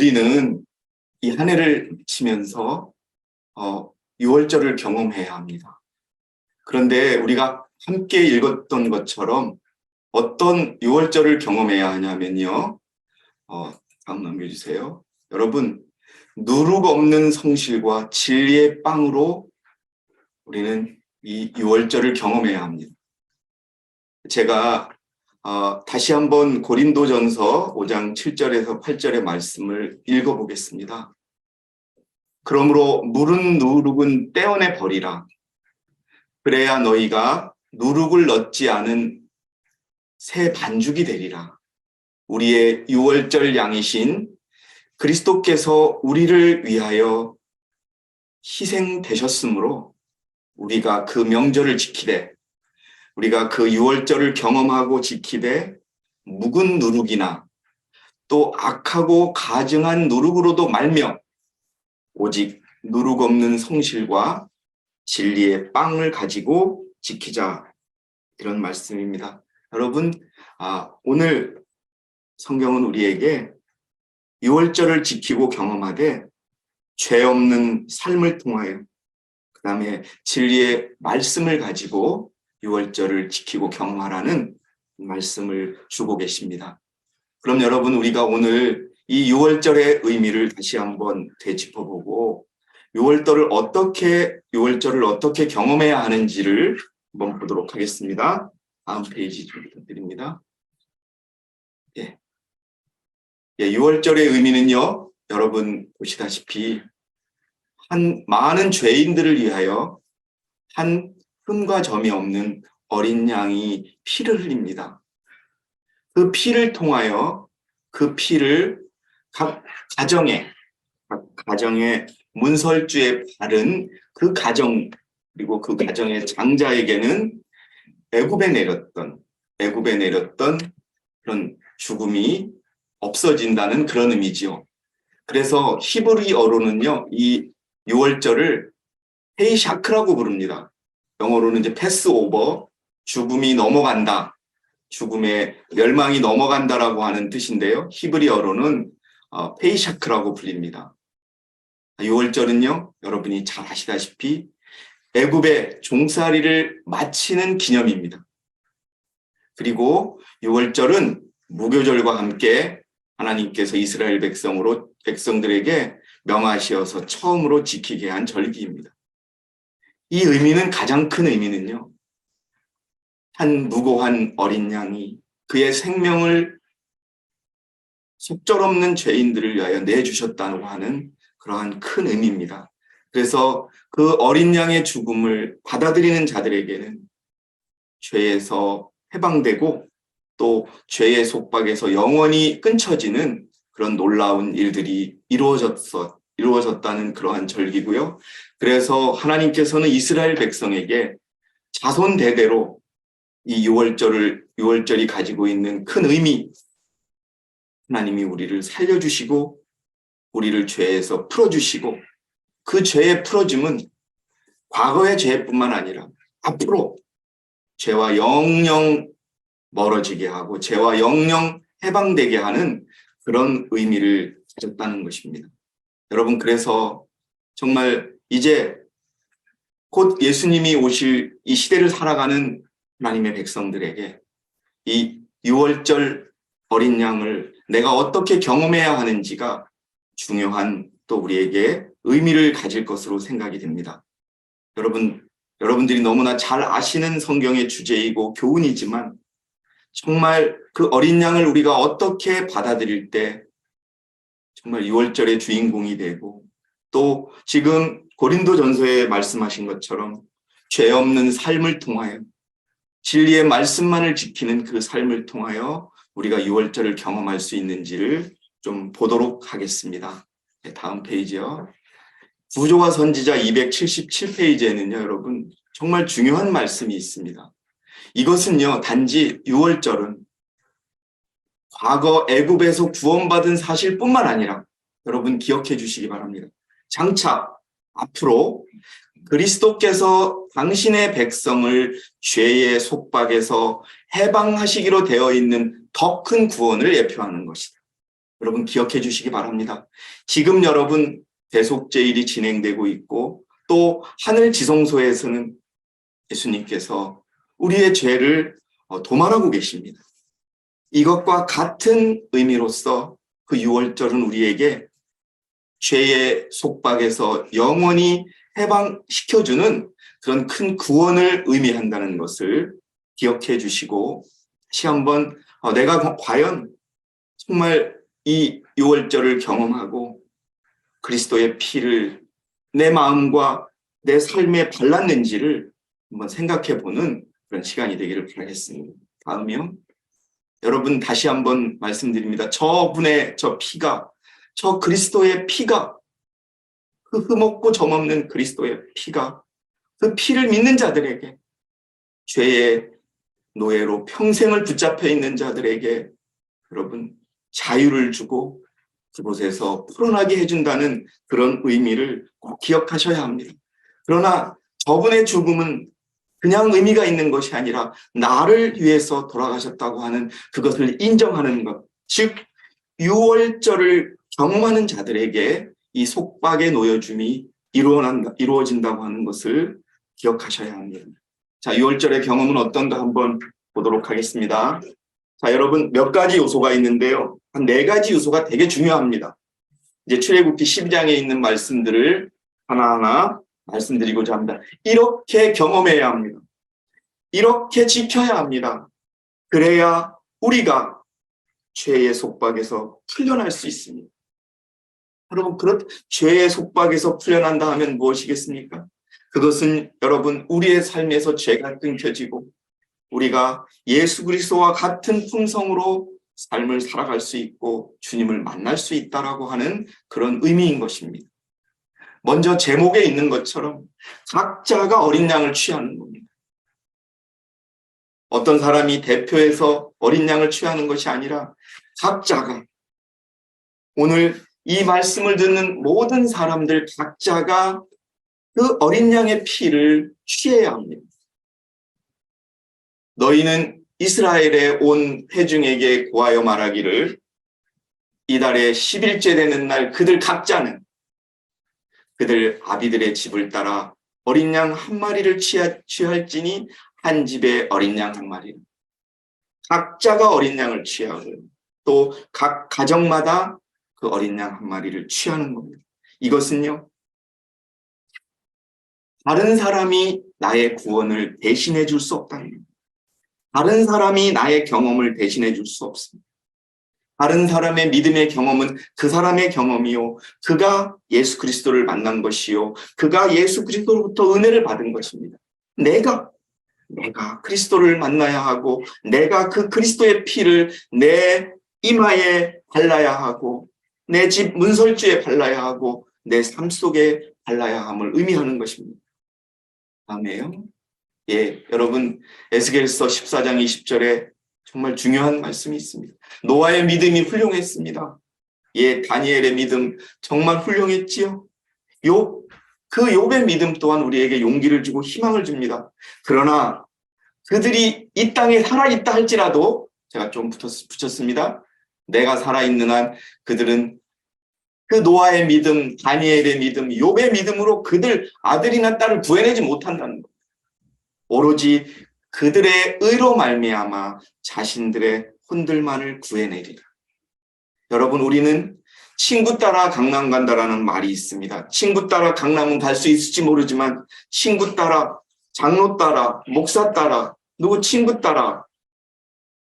우리는 이 한 해를 마치면서 6월절을 경험해야 합니다. 그런데 우리가 함께 읽었던 것처럼 어떤 6월절을 경험해야 하냐면요. 다음 넘겨주세요. 여러분, 누룩 없는 성실과 진리의 빵으로 우리는 이 6월절을 경험해야 합니다. 제가 다시 한번 고린도전서 5장 7절에서 8절의 말씀을 읽어보겠습니다. 그러므로 무른 누룩은 떼어내 버리라. 그래야 너희가 누룩을 넣지 않은 새 반죽이 되리라. 우리의 6월절 양이신 그리스도께서 우리를 위하여 희생되셨으므로 우리가 그 명절을 지키되, 우리가 그 6월절을 경험하고 지키되 묵은 누룩이나 또 악하고 가증한 누룩으로도 말며 오직 누룩 없는 성실과 진리의 빵을 가지고 지키자, 이런 말씀입니다. 여러분, 오늘 성경은 우리에게 6월절을 지키고 경험하되 죄 없는 삶을 통하여, 그 다음에 진리의 말씀을 가지고 6월절을 지키고 경험하라는 말씀을 주고 계십니다. 그럼 여러분, 우리가 오늘 이 6월절의 의미를 다시 한번 되짚어보고 6월절을 어떻게 경험해야 하는지를 한번 보도록 하겠습니다. 다음 페이지 좀 부탁드립니다. 6월절의 의미는요, 여러분 보시다시피 많은 죄인들을 위하여 한 흠과 점이 없는 어린 양이 피를 흘립니다. 그 피를 통하여 그 피를 각 가정의 문설주에 바른 그 가정, 그리고 그 가정의 장자에게는 애굽에 내렸던 그런 죽음이 없어진다는 그런 의미지요. 그래서 히브리어로는요, 이 6월절을 헤이샤크라고 부릅니다. 영어로는 이제 패스오버, 죽음이 넘어간다, 죽음의 멸망이 넘어간다라고 하는 뜻인데요. 히브리어로는 페이샤크라고 불립니다. 6월절은요, 여러분이 잘 아시다시피 애굽의 종살이를 마치는 기념입니다. 그리고 6월절은 무교절과 함께 하나님께서 이스라엘 백성들에게 명하시어서 처음으로 지키게 한 절기입니다. 이 의미는, 가장 큰 의미는요, 한 무고한 어린 양이 그의 생명을 속절없는 죄인들을 위하여 내주셨다고 하는 그러한 큰 의미입니다. 그래서 그 어린 양의 죽음을 받아들이는 자들에게는 죄에서 해방되고 또 죄의 속박에서 영원히 끊쳐지는 그런 놀라운 일들이 이루어졌다는 그러한 절기고요. 그래서 하나님께서는 이스라엘 백성에게 자손 대대로 이 6월절이 가지고 있는 큰 의미, 하나님이 우리를 살려주시고 우리를 죄에서 풀어주시고, 그 죄의 풀어짐은 과거의 죄뿐만 아니라 앞으로 죄와 영영 멀어지게 하고 죄와 영영 해방되게 하는 그런 의미를 가졌다는 것입니다. 여러분, 그래서 정말 이제 곧 예수님이 오실 이 시대를 살아가는 하나님의 백성들에게 이 6월절 어린 양을 내가 어떻게 경험해야 하는지가 중요한, 또 우리에게 의미를 가질 것으로 생각이 됩니다. 여러분들이 너무나 잘 아시는 성경의 주제이고 교훈이지만, 정말 그 어린 양을 우리가 어떻게 받아들일 때 정말 6월절의 주인공이 되고, 또 지금 고린도전서에 말씀하신 것처럼 죄 없는 삶을 통하여 진리의 말씀만을 지키는 그 삶을 통하여 우리가 6월절을 경험할 수 있는지를 좀 보도록 하겠습니다. 다음 페이지요. 구조와 선지자 277페이지에는요, 여러분, 정말 중요한 말씀이 있습니다. 이것은요, 단지 6월절은 과거 애굽에서 구원받은 사실뿐만 아니라, 여러분 기억해 주시기 바랍니다. 장차 앞으로 그리스도께서 당신의 백성을 죄의 속박에서 해방하시기로 되어 있는 더 큰 구원을 예표하는 것이다. 여러분 기억해 주시기 바랍니다. 지금 여러분 대속제일이 진행되고 있고 또 하늘 지성소에서는 예수님께서 우리의 죄를 도말하고 계십니다. 이것과 같은 의미로서 그 유월절은 우리에게 죄의 속박에서 영원히 해방시켜주는 그런 큰 구원을 의미한다는 것을 기억해 주시고 다시 한번 내가 과연 정말 이 유월절을 경험하고 그리스도의 피를 내 마음과 내 삶에 발랐는지를 한번 생각해 보는 그런 시간이 되기를 바라겠습니다. 다음이요. 여러분 다시 한번 말씀드립니다. 저분의 저 피가, 저 그리스도의 피가, 그 흠없고 점없는 그리스도의 피가 그 피를 믿는 자들에게, 죄의 노예로 평생을 붙잡혀 있는 자들에게 여러분 자유를 주고 그곳에서 풀어나게 해준다는 그런 의미를 꼭 기억하셔야 합니다. 그러나 저분의 죽음은 그냥 의미가 있는 것이 아니라 나를 위해서 돌아가셨다고 하는 그것을 인정하는 것, 즉 유월절을 경험하는 자들에게 이 속박의 놓여줌이 이루어진다고 하는 것을 기억하셔야 합니다. 자, 유월절의 경험은 어떤가 한번 보도록 하겠습니다. 자, 여러분 몇 가지 요소가 있는데요. 한 4가지 요소가 되게 중요합니다. 이제 출애굽기 12장에 있는 말씀들을 하나하나 말씀드리고자 합니다. 이렇게 경험해야 합니다. 이렇게 지켜야 합니다. 그래야 우리가 죄의 속박에서 풀려날 수 있습니다. 여러분, 죄의 속박에서 풀려난다 하면 무엇이겠습니까? 그것은 여러분, 우리의 삶에서 죄가 끊겨지고 우리가 예수 그리스도와 같은 품성으로 삶을 살아갈 수 있고 주님을 만날 수 있다라고 하는 그런 의미인 것입니다. 먼저 제목에 있는 것처럼 각자가 어린 양을 취하는 겁니다. 어떤 사람이 대표해서 어린 양을 취하는 것이 아니라 각자가, 오늘 이 말씀을 듣는 모든 사람들 각자가 그 어린 양의 피를 취해야 합니다. 너희는 이스라엘의 온 회중에게 고하여 말하기를 이달의 10일째 되는 날 그들 각자는 그들 아비들의 집을 따라 어린 양 한 마리를 취할지니 한 집에 어린 양 한 마리. 각자가 어린 양을 취하고 또 각 가정마다 그 어린 양 한 마리를 취하는 겁니다. 이것은요, 다른 사람이 나의 구원을 대신해 줄 수 없다는 겁니다. 다른 사람이 나의 경험을 대신해 줄 수 없습니다. 다른 사람의 믿음의 경험은 그 사람의 경험이요, 그가 예수 그리스도를 만난 것이요, 그가 예수 그리스도로부터 은혜를 받은 것입니다. 내가 그리스도를 만나야 하고 내가 그 그리스도의 피를 내 이마에 발라야 하고 내 집 문설주에 발라야 하고 내 삶 속에 발라야 함을 의미하는 것입니다. 아멘요. 예, 여러분 에스겔서 14장 20절에 정말 중요한 말씀이 있습니다. 노아의 믿음이 훌륭했습니다. 예, 다니엘의 믿음 정말 훌륭했지요. 그 욥의 믿음 또한 우리에게 용기를 주고 희망을 줍니다. 그러나 그들이 이 땅에 살아있다 할지라도, 제가 좀 붙였습니다. 내가 살아있는 한 그들은 그 노아의 믿음, 다니엘의 믿음, 욥의 믿음으로 그들 아들이나 딸을 구해내지 못한다는 것. 오로지 그들의 의로 말미암아 자신들의 혼들만을 구해내리라. 여러분, 우리는 친구 따라 강남 간다라는 말이 있습니다. 친구 따라 강남은 갈 수 있을지 모르지만 친구 따라, 장로 따라, 목사 따라, 누구 친구 따라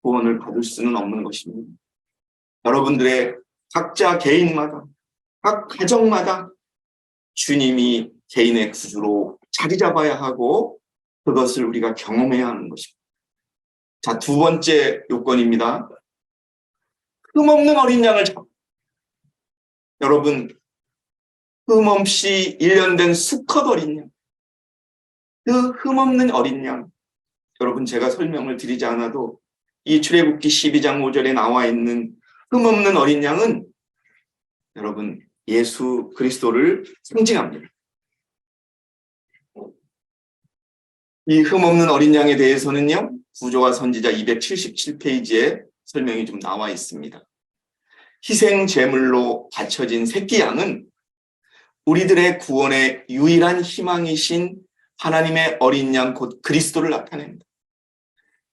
구원을 받을 수는 없는 것입니다. 여러분들의 각자 개인마다, 각 가정마다 주님이 개인의 구주로 자리 잡아야 하고 그것을 우리가 경험해야 하는 것입니다. 자, 2번째 요건입니다. 흠없는 어린 양을 여러분, 흠없이 1년 된 수컷 어린 양, 그 흠없는 어린 양, 여러분 제가 설명을 드리지 않아도 이 출애굽기 12장 5절에 나와 있는 흠없는 어린 양은 여러분 예수 그리스도를 상징합니다. 이 흠없는 어린 양에 대해서는요, 구조와 선지자 277페이지에 설명이 좀 나와 있습니다. 희생 제물로 바쳐진 새끼 양은 우리들의 구원의 유일한 희망이신 하나님의 어린 양 곧 그리스도를 나타냅니다.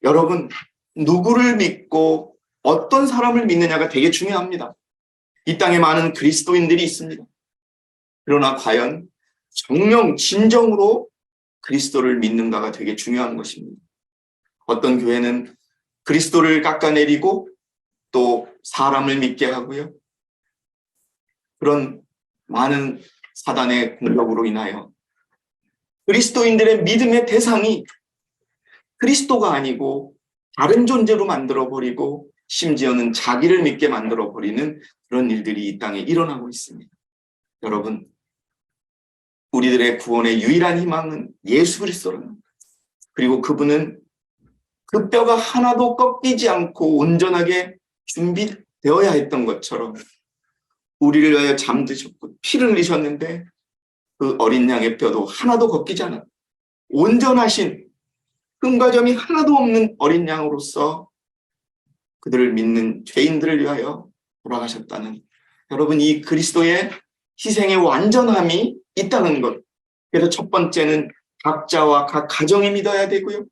여러분, 누구를 믿고 어떤 사람을 믿느냐가 되게 중요합니다. 이 땅에 많은 그리스도인들이 있습니다. 그러나 과연 정령 진정으로 그리스도를 믿는가가 되게 중요한 것입니다. 어떤 교회는 그리스도를 깎아내리고 또 사람을 믿게 하고요. 그런 많은 사단의 공격으로 인하여 그리스도인들의 믿음의 대상이 그리스도가 아니고 다른 존재로 만들어버리고 심지어는 자기를 믿게 만들어버리는 그런 일들이 이 땅에 일어나고 있습니다. 여러분, 우리들의 구원의 유일한 희망은 예수 그리스도랍니다. 그리고 그분은 그 뼈가 하나도 꺾이지 않고 온전하게 준비되어야 했던 것처럼 우리를 위하여 잠드셨고 피를 흘리셨는데 그 어린 양의 뼈도 하나도 꺾이지 않았고 온전하신 흠과 점이 하나도 없는 어린 양으로서 그들을 믿는 죄인들을 위하여 돌아가셨다는, 여러분, 이 그리스도의 희생의 완전함이 있다는 것. 그래서 첫 번째는 각자와 각 가정이 믿어야 되고요.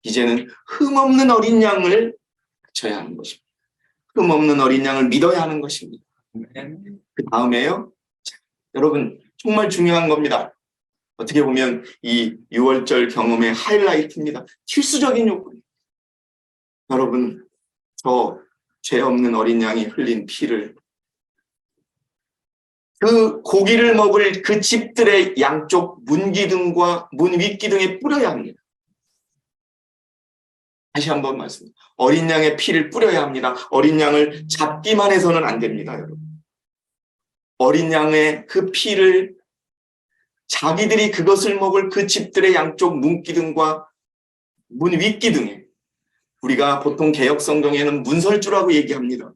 이제는 흠없는 어린 양을 바쳐야 하는 것입니다. 흠없는 어린 양을 믿어야 하는 것입니다. 그 다음에요. 여러분, 정말 중요한 겁니다. 어떻게 보면 이 6월절 경험의 하이라이트입니다. 필수적인 요구. 여러분, 저 죄 없는 어린 양이 흘린 피를 그 고기를 먹을 그 집들의 양쪽 문기둥과 문 윗기둥에 뿌려야 합니다. 다시 한번 말씀드립니다. 어린 양의 피를 뿌려야 합니다. 어린 양을 잡기만 해서는 안 됩니다, 여러분. 어린 양의 그 피를 자기들이 그것을 먹을 그 집들의 양쪽 문기둥과 문 윗기둥에, 우리가 보통 개역 성경에는 문설주라고 얘기합니다.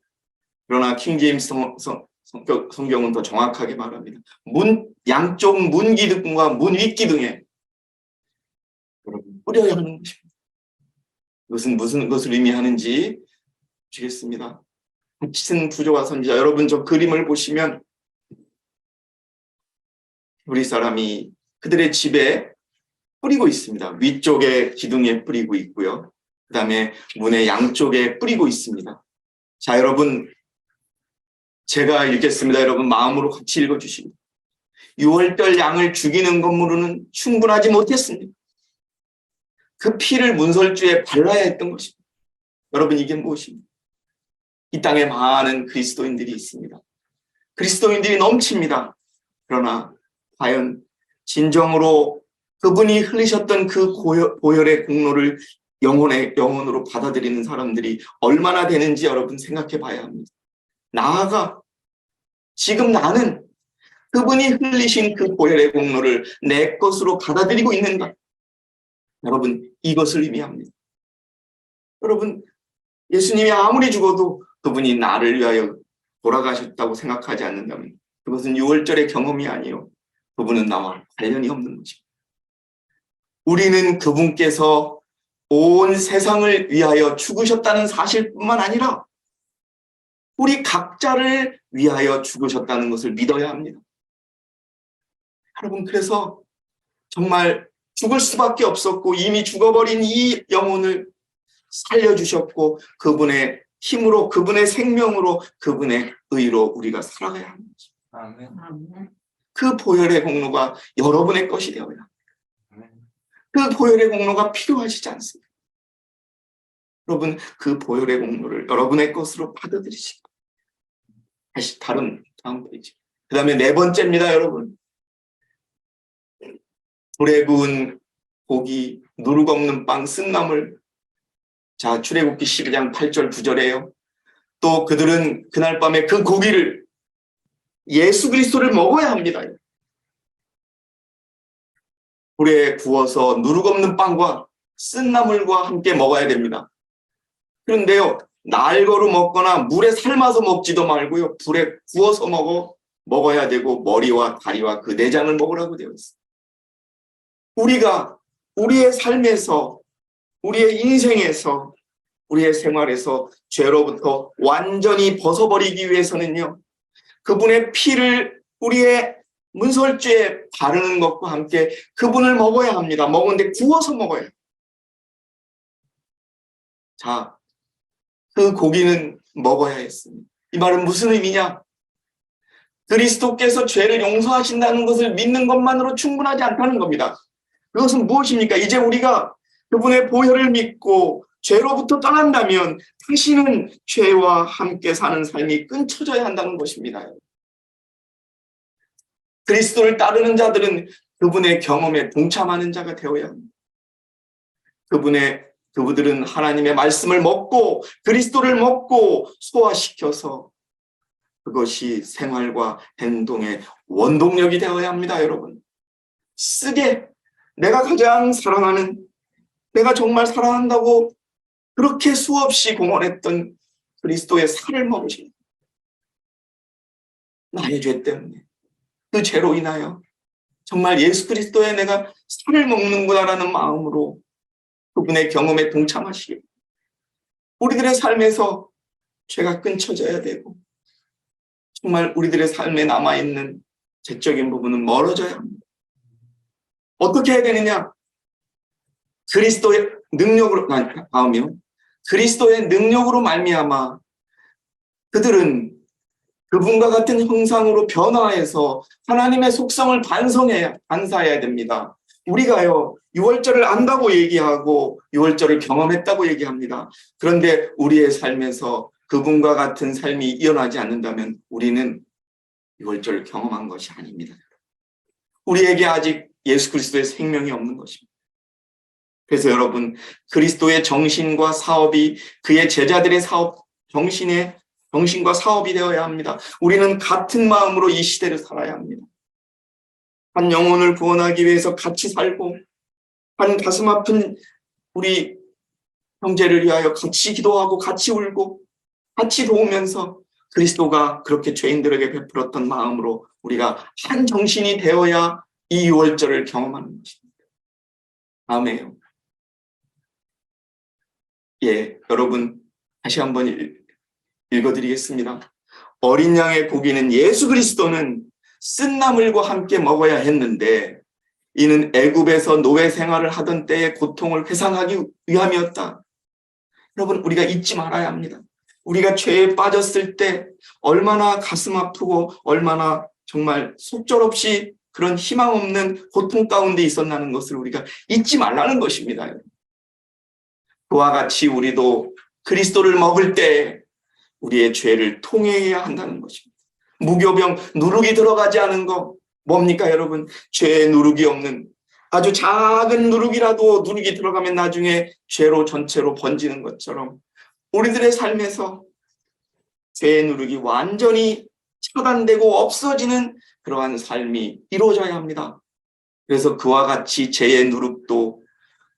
그러나 킹제임스 성경은 더 정확하게 말합니다. 양쪽 문기둥과 문 윗기둥에 여러분 뿌려야 하는 것입니다. 이것은 무슨 것을 의미하는지 보시겠습니다. 같은 부조와 선지자, 여러분 저 그림을 보시면 우리 사람이 그들의 집에 뿌리고 있습니다. 위쪽에 기둥에 뿌리고 있고요. 그 다음에 문의 양쪽에 뿌리고 있습니다. 자, 여러분, 제가 읽겠습니다. 여러분 마음으로 같이 읽어주십니다. 6월절 양을 죽이는 것으로는 충분하지 못했습니다. 그 피를 문설주에 발라야 했던 것입니다. 여러분, 이게 무엇입니까? 이 땅에 많은 그리스도인들이 있습니다. 그리스도인들이 넘칩니다. 그러나 과연 진정으로 그분이 흘리셨던 그 보혈의 공로를 영혼으로 받아들이는 사람들이 얼마나 되는지 여러분 생각해 봐야 합니다. 나아가 지금 나는 그분이 흘리신 그 보혈의 공로를 내 것으로 받아들이고 있는가? 여러분, 이것을 의미합니다. 여러분, 예수님이 아무리 죽어도 그분이 나를 위하여 돌아가셨다고 생각하지 않는다면 그것은 6월절의 경험이 아니요, 그분은 나와 관련이 없는 것입니다. 우리는 그분께서 온 세상을 위하여 죽으셨다는 사실뿐만 아니라 우리 각자를 위하여 죽으셨다는 것을 믿어야 합니다. 여러분, 그래서 정말 죽을 수밖에 없었고 이미 죽어버린 이 영혼을 살려주셨고 그분의 힘으로, 그분의 생명으로, 그분의 의로 우리가 살아가야 합니다. 아멘. 그 보혈의 공로가 여러분의 것이 되어야 합니다. 그 보혈의 공로가 필요하시지 않습니다. 여러분, 그 보혈의 공로를 여러분의 것으로 받아들이시고, 다시 다음 페이지. 그 다음에 네 번째입니다, 여러분. 불에 구운 고기, 누룩 없는 빵, 쓴나물. 자, 출애굽기 12장 8절 9절에요. 또 그들은 그날 밤에 그 고기를, 예수 그리스도를 먹어야 합니다. 불에 구워서 누룩 없는 빵과 쓴나물과 함께 먹어야 됩니다. 그런데요, 날거로 먹거나 물에 삶아서 먹지도 말고요, 불에 구워서 먹어야 되고 머리와 다리와 그 내장을 먹으라고 되어 있습니다. 우리가 우리의 삶에서, 우리의 인생에서 우리의 생활에서 죄로부터 완전히 벗어버리기 위해서는요, 그분의 피를 우리의 문설주에 바르는 것과 함께 그분을 먹어야 합니다. 먹는데 구워서 먹어야 해요. 자, 그 고기는 먹어야 했습니다. 이 말은 무슨 의미냐? 그리스도께서 죄를 용서하신다는 것을 믿는 것만으로 충분하지 않다는 겁니다. 그것은 무엇입니까? 이제 우리가 그분의 보혈을 믿고 죄로부터 떠난다면 다시는 죄와 함께 사는 삶이 끊쳐져야 한다는 것입니다. 그리스도를 따르는 자들은 그분의 경험에 동참하는 자가 되어야 합니다. 그분들은 하나님의 말씀을 먹고 그리스도를 먹고 소화시켜서 그것이 생활과 행동의 원동력이 되어야 합니다, 여러분. 쓰게 내가 가장 사랑하는, 내가 정말 사랑한다고 그렇게 수없이 공언했던 그리스도의 살을 먹으십니다. 나의 죄 때문에, 그 죄로 인하여 정말 예수 그리스도의 내가 살을 먹는구나라는 마음으로 그분의 경험에 동참하시길. 우리들의 삶에서 죄가 끊쳐져야 되고 정말 우리들의 삶에 남아있는 죄적인 부분은 멀어져야 합니다. 어떻게 해야 되느냐? 그리스도의 능력으로 그리스도의 능력으로 말미암아 그들은 그분과 같은 형상으로 변화해서 하나님의 속성을 반사해야 됩니다. 우리가요, 유월절을 안다고 얘기하고 유월절을 경험했다고 얘기합니다. 그런데 우리의 삶에서 그분과 같은 삶이 일어나지 않는다면 우리는 유월절을 경험한 것이 아닙니다. 우리에게 아직 예수 그리스도의 생명이 없는 것입니다. 그래서 여러분, 그리스도의 정신과 사업이 그의 제자들의 정신과 사업이 되어야 합니다. 우리는 같은 마음으로 이 시대를 살아야 합니다. 한 영혼을 구원하기 위해서 같이 살고, 한 가슴 아픈 우리 형제를 위하여 같이 기도하고 같이 울고 같이 도우면서 그리스도가 그렇게 죄인들에게 베풀었던 마음으로 우리가 한 정신이 되어야 이 유월절을 경험하는 것입니다. 아멘. 예, 여러분 다시 한번 읽어드리겠습니다. 어린 양의 고기는 예수 그리스도는 쓴 나물과 함께 먹어야 했는데 이는 애굽에서 노예 생활을 하던 때의 고통을 회상하기 위함이었다. 여러분, 우리가 잊지 말아야 합니다. 우리가 죄에 빠졌을 때 얼마나 가슴 아프고 얼마나 정말 속절없이 그런 희망 없는 고통 가운데 있었다는 것을 우리가 잊지 말라는 것입니다. 그와 같이 우리도 그리스도를 먹을 때 우리의 죄를 통회해야 한다는 것입니다. 무교병, 누룩이 들어가지 않은 거 뭡니까 여러분? 죄에 누룩이 없는, 아주 작은 누룩이라도 누룩이 들어가면 나중에 죄로 전체로 번지는 것처럼 우리들의 삶에서 죄의 누룩이 완전히 차단되고 없어지는 그러한 삶이 이루어져야 합니다. 그래서 그와 같이 죄의 누룩도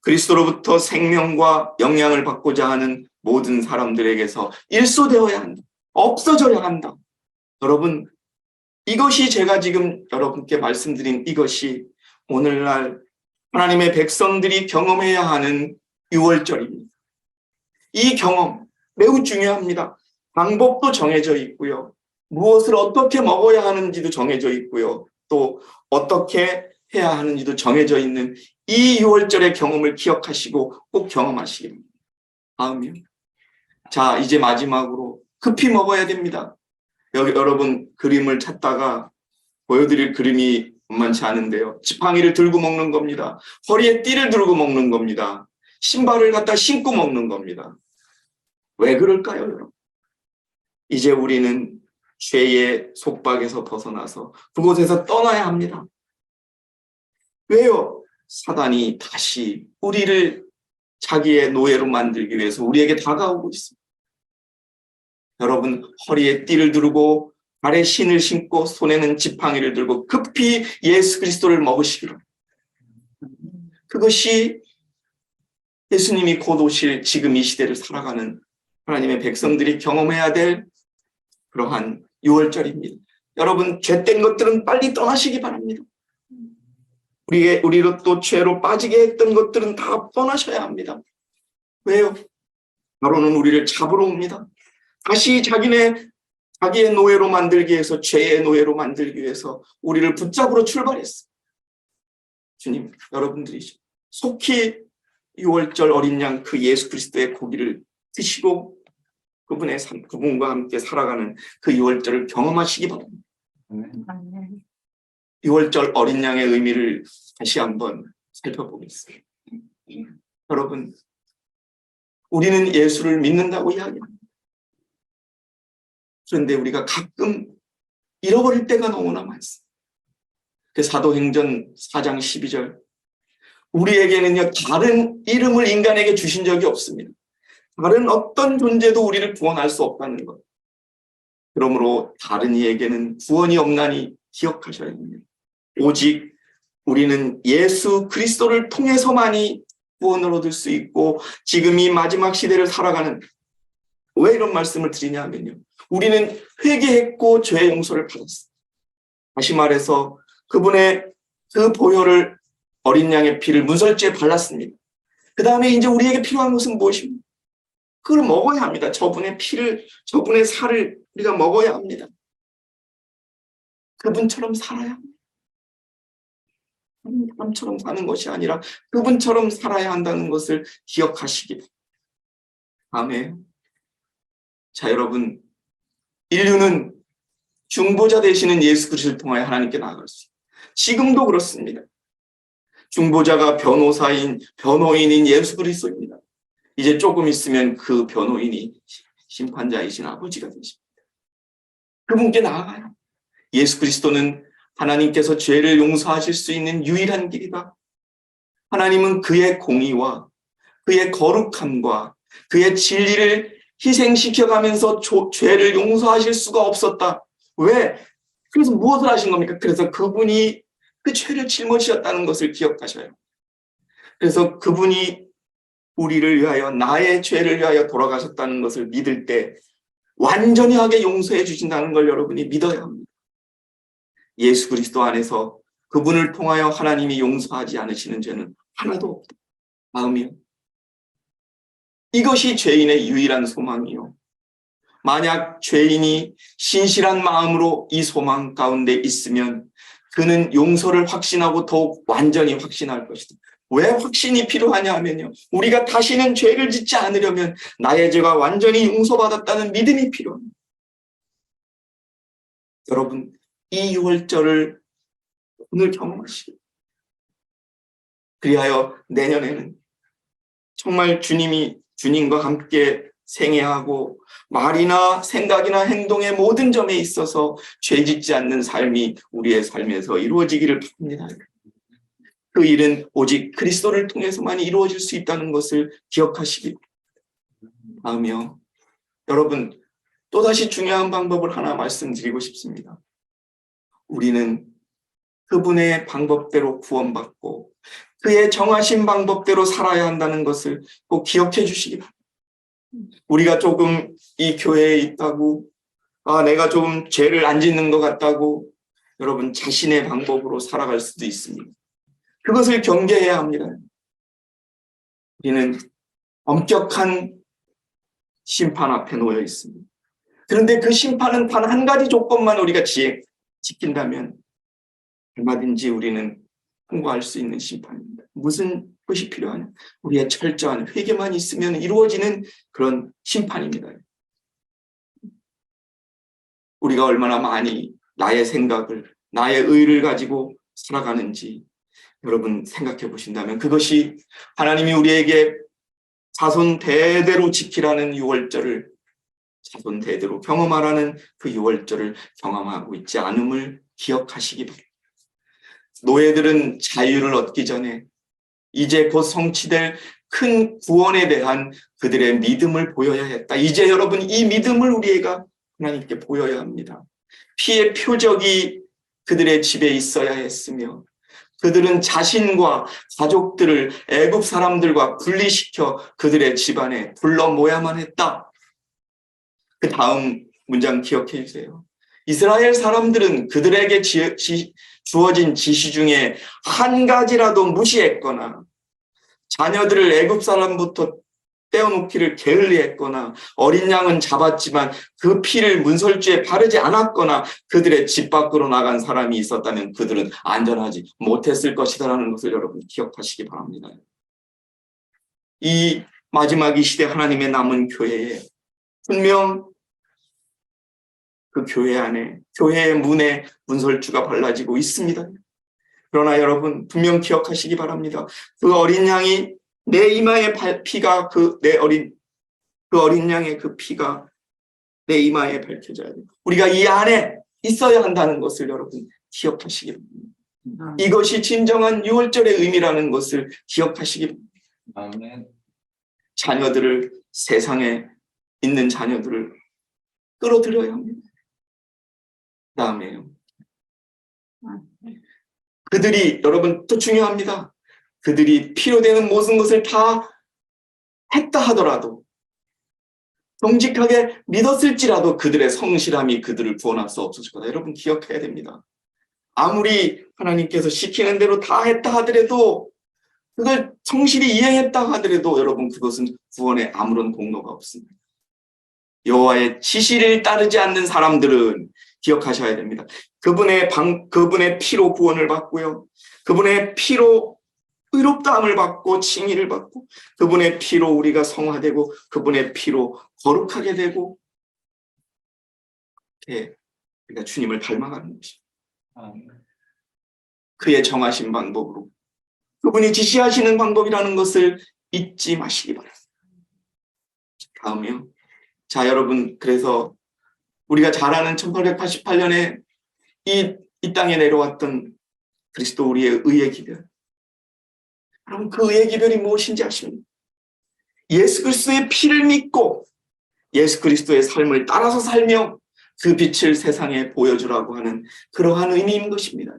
그리스도로부터 생명과 영향을 받고자 하는 모든 사람들에게서 일소되어야 한다. 없어져야 한다. 여러분, 이것이 제가 지금 여러분께 말씀드린 이것이 오늘날 하나님의 백성들이 경험해야 하는 유월절입니다. 이 경험 매우 중요합니다. 방법도 정해져 있고요. 무엇을 어떻게 먹어야 하는지도 정해져 있고요. 또 어떻게 해야 하는지도 정해져 있는 이 유월절의 경험을 기억하시고 꼭 경험하시기 바랍니다. 다음이요. 자, 이제 마지막으로 급히 먹어야 됩니다. 여기 여러분 그림을 찾다가 보여드릴 그림이 만만치 않은데요. 지팡이를 들고 먹는 겁니다. 허리에 띠를 들고 먹는 겁니다. 신발을 갖다 신고 먹는 겁니다. 왜 그럴까요, 여러분? 이제 우리는 죄의 속박에서 벗어나서 그곳에서 떠나야 합니다. 왜요? 사단이 다시 우리를 자기의 노예로 만들기 위해서 우리에게 다가오고 있습니다. 여러분, 허리에 띠를 두르고 발에 신을 신고 손에는 지팡이를 들고 급히 예수 그리스도를 먹으시기로. 그것이 예수님이 곧 오실 지금 이 시대를 살아가는 하나님의 백성들이 경험해야 될 그러한 유월절입니다. 여러분, 죄된 것들은 빨리 떠나시기 바랍니다. 우리로 또 죄로 빠지게 했던 것들은 다 떠나셔야 합니다. 왜요? 바로는 우리를 잡으러 옵니다. 다시 자기의 노예로 만들기 위해서, 죄의 노예로 만들기 위해서 우리를 붙잡으러 출발했어요. 주님, 여러분들이 속히 6월절 어린 양 그 예수 그리스도의 고기를 드시고 그분과 함께 살아가는 그 6월절을 경험하시기 바랍니다. 6월절 어린 양의 의미를 다시 한번 살펴보겠습니다. 여러분, 우리는 예수를 믿는다고 이야기합니다. 그런데 우리가 가끔 잃어버릴 때가 너무나 많습니다. 그 사도행전 4장 12절, 우리에게는요 다른 이름을 인간에게 주신 적이 없습니다. 다른 어떤 존재도 우리를 구원할 수 없다는 것. 그러므로 다른 이에게는 구원이 없나니 기억하셔야 합니다. 오직 우리는 예수 그리스도를 통해서만이 구원을 얻을 수 있고, 지금 이 마지막 시대를 살아가는, 왜 이런 말씀을 드리냐면요, 우리는 회개했고 죄의 용서를 받았습니다. 다시 말해서 그분의 그 보혈을, 어린 양의 피를 문설주에 발랐습니다. 그 다음에 이제 우리에게 필요한 것은 무엇입니까? 그걸 먹어야 합니다. 저분의 피를, 저분의 살을 우리가 먹어야 합니다. 그분처럼 살아야 합니다. 사람처럼 사는 것이 아니라 그분처럼 살아야 한다는 것을 기억하시기 바랍니다. 아멘. 자, 여러분, 인류는 중보자 되시는 예수 그리스도를 통하여 하나님께 나아갈 수 있습니다. 지금도 그렇습니다. 중보자가 변호인인 예수 그리스도입니다. 이제 조금 있으면 그 변호인이 심판자이신 아버지가 되십니다. 그분께 나아가요. 예수 그리스도는 하나님께서 죄를 용서하실 수 있는 유일한 길이다. 하나님은 그의 공의와 그의 거룩함과 그의 진리를 희생시켜가면서 죄를 용서하실 수가 없었다. 왜? 그래서 무엇을 하신 겁니까? 그래서 그분이 그 죄를 짊어지셨다는 것을 기억하셔요. 그래서 그분이 우리를 위하여, 나의 죄를 위하여 돌아가셨다는 것을 믿을 때 완전히 하게 용서해 주신다는 걸 여러분이 믿어야 합니다. 예수 그리스도 안에서 그분을 통하여 하나님이 용서하지 않으시는 죄는 하나도 없다. 마음이요. 이것이 죄인의 유일한 소망이요. 만약 죄인이 신실한 마음으로 이 소망 가운데 있으면 그는 용서를 확신하고 더욱 완전히 확신할 것이다. 왜 확신이 필요하냐 하면요, 우리가 다시는 죄를 짓지 않으려면 나의 죄가 완전히 용서받았다는 믿음이 필요합니다. 여러분, 이 6월절을 오늘 경험하시고, 그리하여 내년에는 정말 주님과 함께 생애하고 말이나 생각이나 행동의 모든 점에 있어서 죄 짓지 않는 삶이 우리의 삶에서 이루어지기를 바랍니다. 그 일은 오직 그리스도를 통해서만 이루어질 수 있다는 것을 기억하시기 바라며, 여러분, 또다시 중요한 방법을 하나 말씀드리고 싶습니다. 우리는 그분의 방법대로 구원받고 그의 정하신 방법대로 살아야 한다는 것을 꼭 기억해 주시기 바랍니다. 우리가 조금 이 교회에 있다고, 내가 좀 죄를 안 짓는 것 같다고 여러분 자신의 방법으로 살아갈 수도 있습니다. 그것을 경계해야 합니다. 우리는 엄격한 심판 앞에 놓여 있습니다. 그런데 그 심판은 단 한 가지 조건만 우리가 지킨다면 얼마든지 우리는 통과할 수 있는 심판입니다. 무슨 것이 필요하냐? 우리의 철저한 회개만 있으면 이루어지는 그런 심판입니다. 우리가 얼마나 많이 나의 생각을, 나의 의를 가지고 살아가는지 여러분 생각해 보신다면, 그것이 하나님이 우리에게 자손 대대로 지키라는 6월절을, 자손 대대로 경험하라는 그 6월절을 경험하고 있지 않음을 기억하시기 바랍니다. 노예들은 자유를 얻기 전에 이제 곧 성취될 큰 구원에 대한 그들의 믿음을 보여야 했다. 이제 여러분 이 믿음을 우리가 하나님께 보여야 합니다. 피의 표적이 그들의 집에 있어야 했으며, 그들은 자신과 가족들을 애굽 사람들과 분리시켜 그들의 집안에 불러 모야만 했다. 그 다음 문장 기억해 주세요. 이스라엘 사람들은 그들에게 주어진 지시 중에 한 가지라도 무시했거나 자녀들을 애굽 사람부터 떼어놓기를 게을리했거나 어린 양은 잡았지만 그 피를 문설주에 바르지 않았거나 그들의 집 밖으로 나간 사람이 있었다면 그들은 안전하지 못했을 것이다라는 것을 여러분 기억하시기 바랍니다. 이 마지막 이 시대 하나님의 남은 교회에 분명 그 교회 안에 교회의 문에 문설주가 발라지고 있습니다. 그러나 여러분 분명 기억하시기 바랍니다. 그 어린 양이 내 이마의 피가 그 어린 양의 그 피가 내 이마에 밝혀져야 돼요. 우리가 이 안에 있어야 한다는 것을 여러분 기억하시기 바랍니다. 이것이 진정한 유월절의 의미라는 것을 기억하시기 바랍니다. 자녀들을 세상에 있는 자녀들을 끌어들여야 합니다. 그다음에요. 그들이 여러분 또 중요합니다. 그들이 필요되는 모든 것을 다 했다 하더라도 정직하게 믿었을지라도 그들의 성실함이 그들을 구원할 수 없었을 거다. 여러분 기억해야 됩니다. 아무리 하나님께서 시키는 대로 다 했다 하더라도 그걸 성실히 이행했다 하더라도 여러분 그것은 구원에 아무런 공로가 없습니다. 여호와의 지시를 따르지 않는 사람들은 기억하셔야 됩니다. 그분의 피로 구원을 받고요. 그분의 피로 의롭다함을 받고 칭의를 받고 그분의 피로 우리가 성화되고 그분의 피로 거룩하게 되고 우리가 주님을 닮아가는 것입니다. 그의 정하신 방법으로 그분이 지시하시는 방법이라는 것을 잊지 마시기 바랍니다. 다음이요. 자 여러분 그래서 우리가 잘 아는 1888년에 이 땅에 내려왔던 그리스도 우리의 의의 기별. 여러분 그 의의 기별이 무엇인지 아십니까? 예수 그리스도의 피를 믿고 예수 그리스도의 삶을 따라서 살며 그 빛을 세상에 보여주라고 하는 그러한 의미인 것입니다.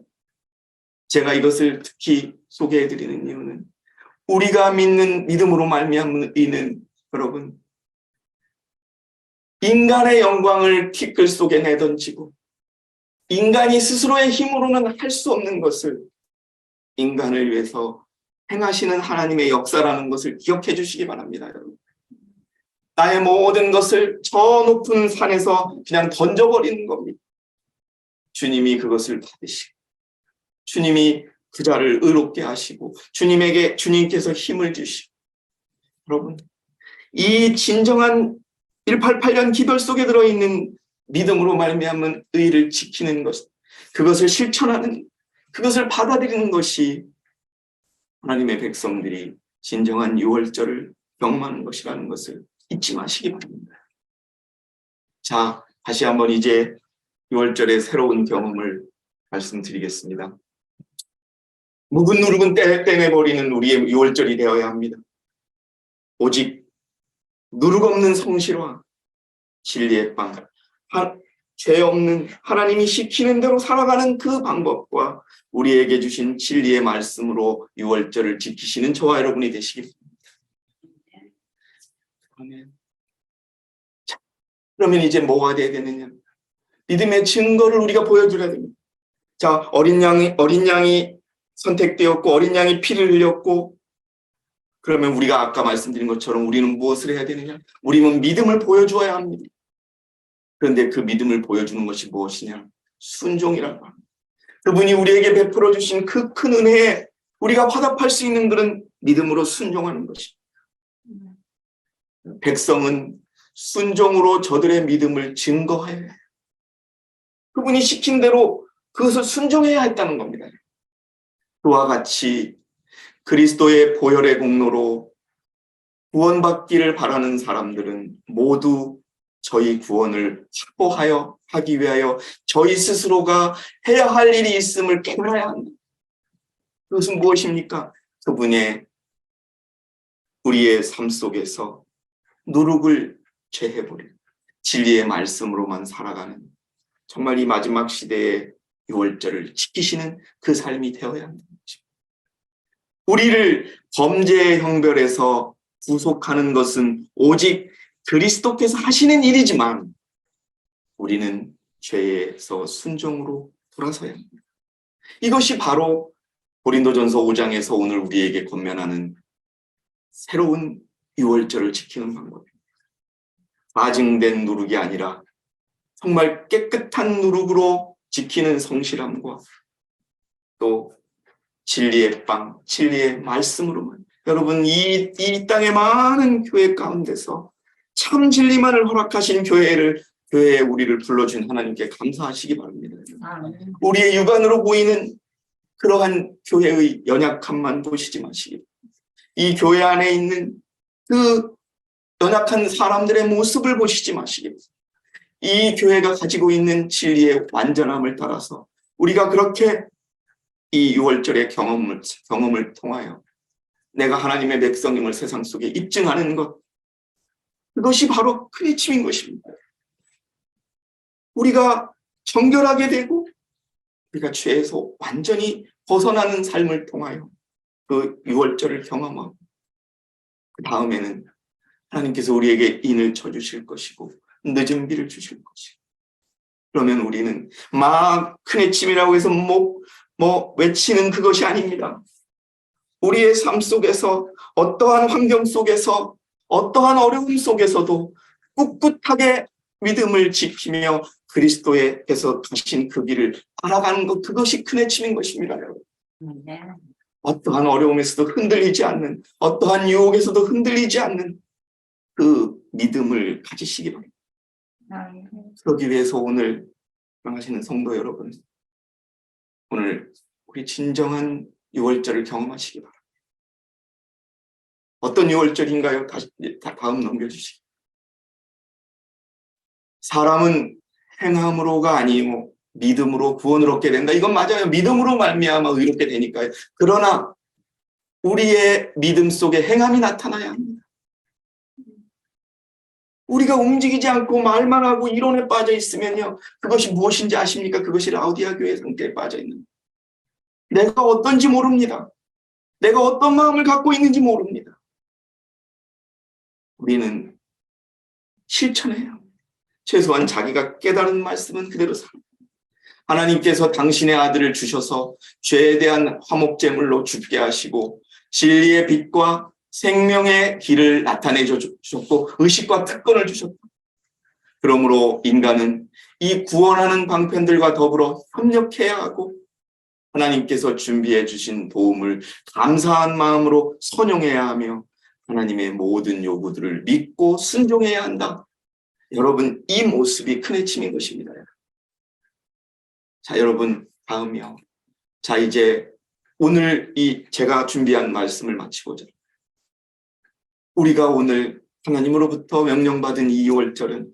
제가 이것을 특히 소개해드리는 이유는 우리가 믿는 믿음으로 말미암는 여러분 인간의 영광을 티끌 속에 내던지고 인간이 스스로의 힘으로는 할 수 없는 것을 인간을 위해서 행하시는 하나님의 역사라는 것을 기억해 주시기 바랍니다. 여러분. 나의 모든 것을 저 높은 산에서 그냥 던져버리는 겁니다. 주님이 그것을 받으시고 주님이 그 자를 의롭게 하시고 주님께서 힘을 주시고 여러분 이 진정한 188년 기별 속에 들어있는 믿음으로 말미암은 의를 지키는 것, 그것을 실천하는, 그것을 받아들이는 것이 하나님의 백성들이 진정한 유월절을 경험하는 것이라는 것을 잊지 마시기 바랍니다. 자, 다시 한번 이제 유월절의 새로운 경험을 말씀드리겠습니다. 묵은 누룩은 떼내버리는 우리의 유월절이 되어야 합니다. 오직 누룩 없는 성실과 진리의 빵, 죄 없는 하나님이 시키는 대로 살아가는 그 방법과 우리에게 주신 진리의 말씀으로 유월절을 지키시는 저와 여러분이 되시기 바랍니다. 아멘. 자, 그러면 이제 뭐가 돼야 되느냐? 믿음의 증거를 우리가 보여줘야 됩니다. 자, 어린 양이 선택되었고 어린 양이 피를 흘렸고 그러면 우리가 아까 말씀드린 것처럼 우리는 무엇을 해야 되느냐? 우리는 믿음을 보여주어야 합니다. 그런데 그 믿음을 보여주는 것이 무엇이냐? 순종이라고 합니다. 그분이 우리에게 베풀어 주신 그 큰 은혜에 우리가 화답할 수 있는 그런 믿음으로 순종하는 것입니다. 백성은 순종으로 저들의 믿음을 증거해야 해요. 그분이 시킨 대로 그것을 순종해야 했다는 겁니다. 그와 같이 그리스도의 보혈의 공로로 구원받기를 바라는 사람들은 모두 저희 구원을 확보하여 하기 위하여 저희 스스로가 해야 할 일이 있음을 깨달아야 합니다. 그것은 무엇입니까? 그분의 우리의 삶 속에서 누룩을 제해버리고 진리의 말씀으로만 살아가는 정말 이 마지막 시대의 유월절을 지키시는 그 삶이 되어야 한다는 것입니다. 우리를 범죄의 형벌에서 구속하는 것은 오직 그리스도께서 하시는 일이지만 우리는 죄에서 순종으로 돌아서야 합니다. 이것이 바로 고린도전서 5장에서 오늘 우리에게 권면하는 새로운 유월절을 지키는 방법입니다. 가증된 누룩이 아니라 정말 깨끗한 누룩으로 지키는 성실함과 또 진리의 빵, 진리의 말씀으로만 여러분 이 땅의 많은 교회 가운데서 참 진리만을 허락하신 교회에 우리를 불러준 하나님께 감사하시기 바랍니다. 우리의 육안으로 보이는 그러한 교회의 연약함만 보시지 마시기 바랍니다. 이 교회 안에 있는 그 연약한 사람들의 모습을 보시지 마시기 바랍니다. 이 교회가 가지고 있는 진리의 완전함을 따라서 우리가 그렇게 이 유월절의 경험을 통하여 내가 하나님의 백성임을 세상 속에 입증하는 것, 그것이 바로 크리침인 것입니다. 우리가 정결하게 되고 우리가 죄에서 완전히 벗어나는 삶을 통하여 그 유월절을 경험하고 그 다음에는 하나님께서 우리에게 인을 쳐주실 것이고 늦은 비를 주실 것이고 그러면 우리는 막 크리침이라고 해서 외치는 그것이 아닙니다. 우리의 삶 속에서 어떠한 환경 속에서 어떠한 어려움 속에서도 꿋꿋하게 믿음을 지키며 그리스도에서 가신 그 길을 따라가는 것, 그것이 큰 외침인 것입니다, 여러분. 어떠한 어려움에서도 흔들리지 않는, 어떠한 유혹에서도 흔들리지 않는 그 믿음을 가지시기 바랍니다. 그러기 위해서 오늘 사랑하시는 성도 여러분, 오늘 우리 진정한 유월절을 경험하시기 바랍니다. 어떤 유월절인가요? 다음 넘겨주시기. 사람은 행함으로가 아니고 믿음으로 구원을 얻게 된다. 이건 맞아요. 믿음으로 말미암아 의롭게 되니까요. 그러나 우리의 믿음 속에 행함이 나타나야 합니다. 우리가 움직이지 않고 말만 하고 이론에 빠져 있으면요. 그것이 무엇인지 아십니까? 그것이 라우디아 교회 상태에 빠져 있는. 내가 어떤지 모릅니다. 내가 어떤 마음을 갖고 있는지 모릅니다. 우리는 실천해야 합니다. 최소한 자기가 깨달은 말씀은 그대로 살아요. 하나님께서 당신의 아들을 주셔서 죄에 대한 화목제물로 죽게 하시고 진리의 빛과 생명의 길을 나타내 주셨고 의식과 특권을 주셨다. 그러므로 인간은 이 구원하는 방편들과 더불어 협력해야 하고 하나님께서 준비해 주신 도움을 감사한 마음으로 선용해야 하며 하나님의 모든 요구들을 믿고 순종해야 한다. 여러분, 이 모습이 큰 외침인 것입니다. 자, 여러분, 다음이요. 자, 이제 오늘 제가 준비한 말씀을 마치고자 우리가 오늘 하나님으로부터 명령받은 이 유월절은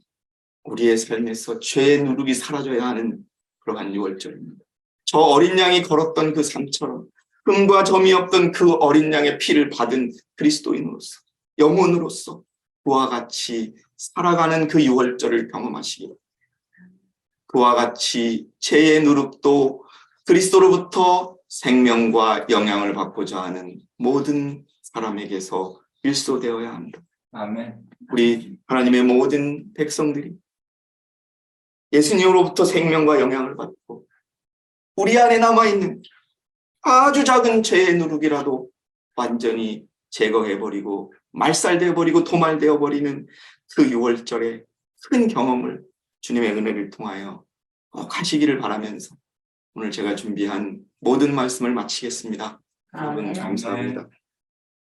우리의 삶에서 죄의 누룩이 사라져야 하는 그러한 유월절입니다. 저 어린 양이 걸었던 그 삶처럼 흠과 점이 없던 그 어린 양의 피를 받은 그리스도인으로서 영혼으로서 그와 같이 살아가는 그 유월절을 경험하시기 바랍니다. 그와 같이 죄의 누룩도 그리스도로부터 생명과 영향을 받고자 하는 모든 사람에게서 일소되어야 합니다. 아멘. 우리 하나님의 모든 백성들이 예수님으로부터 생명과 영향을 받고 우리 안에 남아있는 아주 작은 죄의 누룩이라도 완전히 제거해버리고 말살되어버리고 도말되어버리는 그 유월절의 큰 경험을 주님의 은혜를 통하여 꼭 하시기를 바라면서 오늘 제가 준비한 모든 말씀을 마치겠습니다. 여러분 감사합니다.